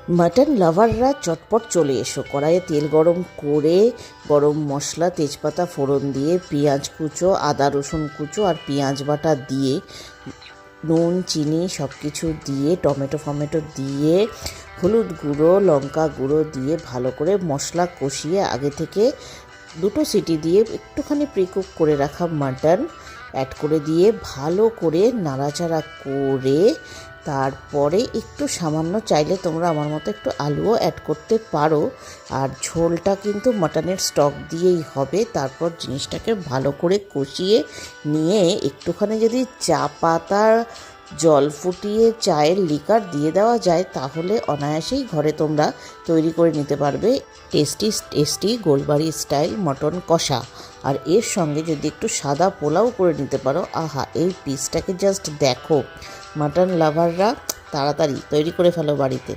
Mutton লাভাররা চটপট চলে এসো, কড়াইয়ে তেল গরম করে গরম মশলা তেজপাতা ফোড়ন দিয়ে পেঁয়াজ কুচো, আদা রসুন কুচো আর পেঁয়াজ বাটা দিয়ে নুন চিনি সব কিছু দিয়ে টমেটো দিয়ে হলুদ গুঁড়ো লঙ্কা গুঁড়ো দিয়ে ভালো করে মশলা কষিয়ে আগে থেকে দুটো সিটি দিয়ে একটুখানি প্রিকুক করে রাখা মাটন অ্যাড করে দিয়ে ভালো করে নাড়াচাড়া করে তারপরে একটু সামান্য চাইলে তোমরা আমার মতো একটু আলুও অ্যাড করতে পারো। আর ঝোলটা কিন্তু মাটনের স্টক দিয়েই হবে। তারপর জিনিসটাকে ভালো করে কষিয়ে নিয়ে একটুখানি যদি চা পাতার জল ফুটিয়ে চায়ের লিকার দিয়ে দেওয়া যায় তাহলে অনায়াসেই ঘরে তোমরা তৈরি করে নিতে পারবে টেস্টি গোলবাড়ি স্টাইল মটন কষা। আর এর সঙ্গে যদি একটু সাদা পোলাও করে নিতে পারো, আহা, এই পিসটাকে জাস্ট দেখো। মাটন লাভাররা তাড়াতাড়ি তৈরি করে ফেলো বাড়িতে।